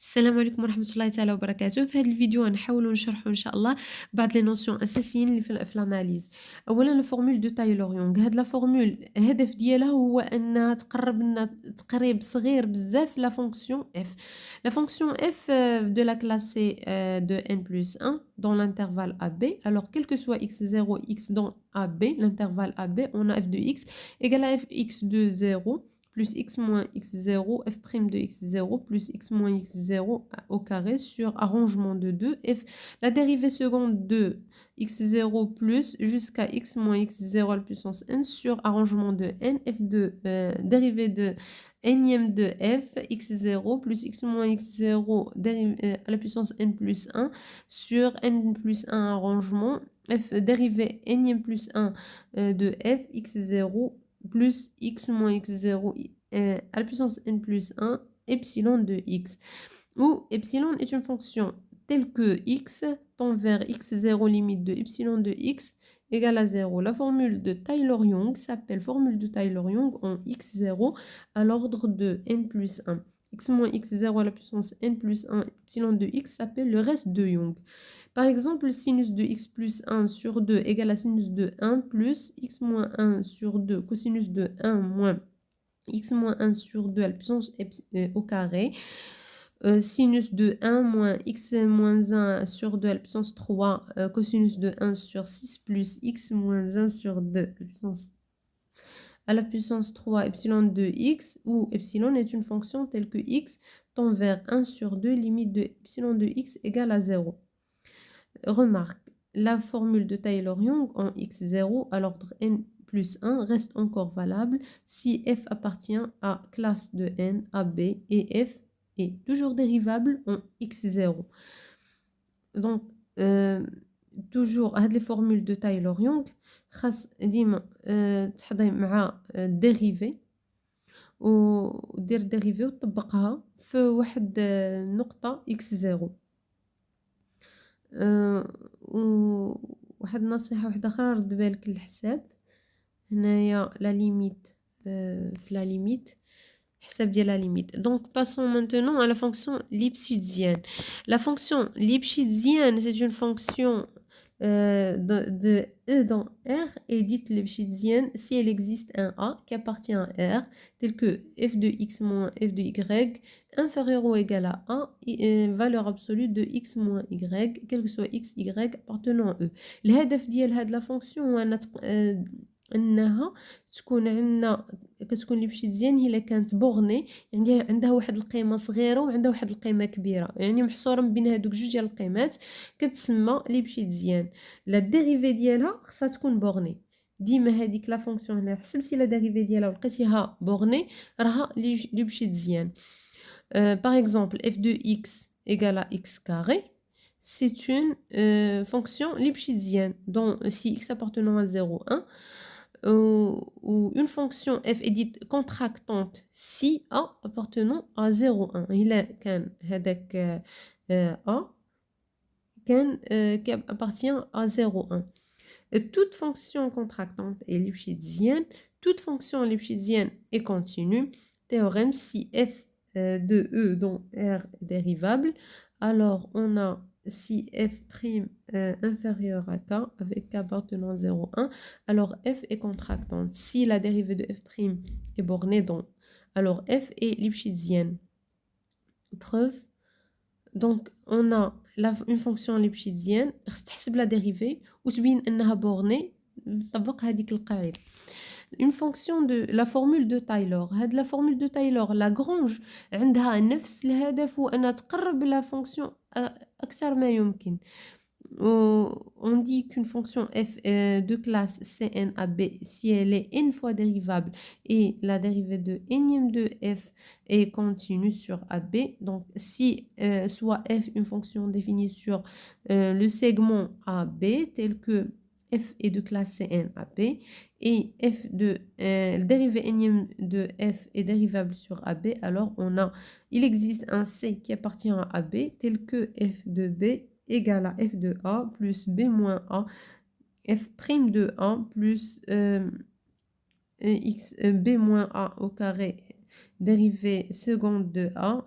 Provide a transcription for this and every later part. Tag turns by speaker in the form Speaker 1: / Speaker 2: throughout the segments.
Speaker 1: السلام عليكم ورحمة الله تعالى وبركاته. في هذا الفيديو غنحاولوا نشرحوا إن شاء الله بعض لي نوسيون أساسيين اللي في الأناليز. أولا لا فورمول دو تايلور يونغ، هاد لا فورمول الهدف ديالها هو أنها تقرب لنا تقريب صغير بزاف لا فونكسيون اف. لا فونكسيون اف de la classe C de n plus 1 dans l'intervalle AB. Alors quel que soit x0, x dans AB, l'intervalle AB, on a f de x égale à fx de 0 plus x moins x0, f' de x0 plus x moins x0 au carré sur arrangement de 2, f la dérivée seconde de x0 plus jusqu'à x moins x0 à la puissance n sur arrangement de n, f de dérivée de nème de f, x0 plus x moins x0 à la puissance n plus 1 sur n plus 1 arrangement, f dérivée nème plus 1 de f, x0 plus x moins x0 à la puissance n plus 1 epsilon de x, où epsilon est une fonction telle que x tend vers x0 limite de epsilon de x égale à 0. La formule de Taylor-Young s'appelle formule de Taylor-Young en x0 à l'ordre de n plus 1. X moins x0 à la puissance n plus 1 epsilon de x s'appelle le reste de Young. Par exemple, sinus de x plus 1 sur 2 égale à sinus de 1 plus x moins 1 sur 2 cosinus de 1 moins x moins 1 sur 2 à la puissance au carré. Sinus de 1 moins x moins 1 sur 2 à la puissance 3 cosinus de 1 sur 6 plus x moins 1 sur 2 à la puissance 3 epsilon de x, où epsilon est une fonction telle que x tend vers 1 sur 2 limite de epsilon de x égale à 0. Remarque, la formule de Taylor-Young en x0 à l'ordre n plus 1 reste encore valable si f appartient à classe de n à b et f est toujours dérivable en x0. Donc, toujours هاد les formules de Taylor-Young خاص ديما تحضي مع dérivée ودير dérivée وتطبقها في واحد النقطة x0. وواحد النصيحة واحدة أخرى رد بالك للحساب هنايا لا ليميت في لا ليميت حساب ديال لا ليميت. Donc passons maintenant à la fonction lipschitzienne. La fonction lipschitzienne, c'est une fonction de E dans R est dite lipschitzienne si elle existe un A qui appartient à R tel que f de x moins f de y inférieur ou égal à A et valeur absolue de x moins y quel que soit x y appartenant à E. الهدف ديال هاد لا فونكسيون هو انها تكون عندنا كتكون ليبشيتزيان هي الا كانت بوغني يعني عندها واحد القيمه صغيره وعندها واحد القيمه كبيره يعني محصوره بين هذوك جوج ديال القيمات كتسمى ليبشيتزيان. لا ديريفي ديالها خصها تكون بوغني ديما هذيك لا فونكسيون اللي حسبتي لا ديريفي ديالها ولقيتيها بوغني راها ليبشيتزيان. par exemple f de x égale à x carré, c'est une fonction lipschitzienne dont si x appartenant à 0 1 ou une fonction f est dite contractante si A appartenant à 0,1. إلا كان هذاك A كان qui appartient à 0,1. Toute fonction contractante est lipschitzienne. Toute fonction lipschitzienne est continue. Théorème, si f de E dont R est dérivable, alors on a si f' inférieur à k avec k appartenant à 0,1, alors f est contractante. Si la dérivée de f' est bornée dans, alors f est lipschitzienne. Preuve. Donc on a une fonction lipschitzienne, تحسب la dérivée وتبين انها bornée طبق هذيك القاعدة. Une fonction de la formule de Taylor. هاد la formule de Taylor Lagrange عندها نفس الهدف وأنها تقرب la fonction أكثر ما يمكن. On dit qu'une fonction f de classe Cn à B si elle est n fois dérivable et la dérivée de nème de f est continue sur AB. Donc si soit f une fonction définie sur le segment AB tel que f est de classe Cn à B et f de dérivée nème de f est dérivable sur AB, alors il existe un C qui appartient à AB tel que f de B égale à f de A plus B moins A, f' de A plus x B moins A au carré dérivée seconde de A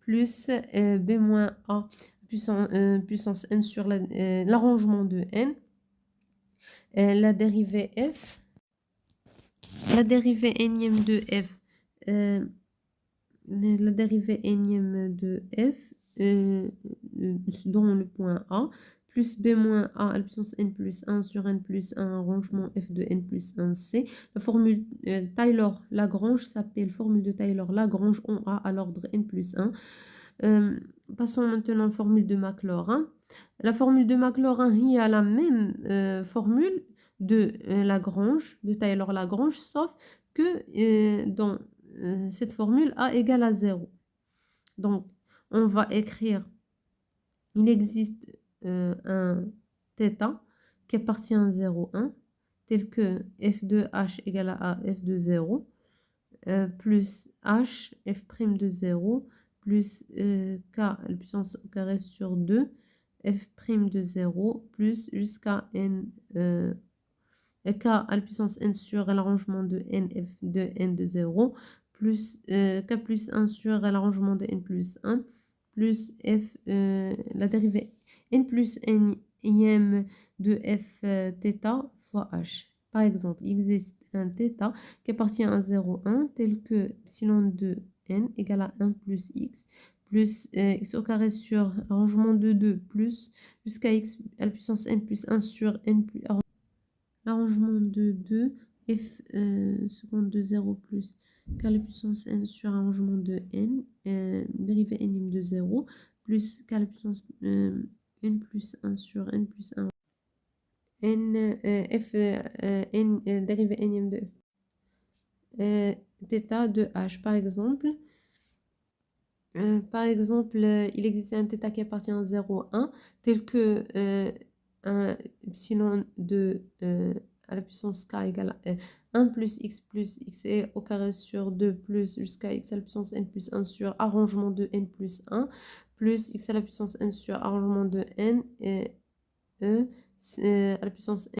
Speaker 1: plus b moins a puissance n sur l'arrangement de n. La dérivée f, la dérivée énième de f, la dérivée énième de f dans le point A, plus b moins a à la puissance n plus 1 sur n plus 1 arrangement f de n plus 1c. La formule Taylor-Lagrange s'appelle formule de Taylor-Lagrange en A à l'ordre n plus 1. Passons maintenant à la formule de Maclaurin. La formule de Maclaurin il a la même formule de Lagrange, de Taylor-Lagrange, sauf que dans cette formule A égale à 0. Donc, on va écrire, il existe un θ qui appartient à 0, 1, tel que f de h égale à f de 0, plus h, f' de 0, plus k à la puissance au carré sur 2, f' de 0, plus jusqu'à n, k à la puissance n sur l'arrangement de n, f de n de 0, plus k plus 1 sur l'arrangement de n plus 1, plus f, la dérivée n plus n de f θ fois h. Par exemple, il existe un θ qui appartient à 0, 1, tel que epsilon de n égale à 1 plus x x au carré sur arrangement de 2 plus jusqu'à x à la puissance n plus 1 sur n plus l'arrangement de 2 f seconde de 0 plus k à la puissance n sur arrangement de n, dérivée n de 0, plus k à la puissance n plus 1 sur n plus 1, dérivée n de f, θ de h. Par exemple, il existe un θ qui appartient à 0, 1, tel que un epsilon de à la puissance k égale à 1 plus x au carré sur 2 plus jusqu'à x à la puissance n plus 1 sur arrangement de n plus 1 plus x à la puissance n sur arrangement de n et à la puissance n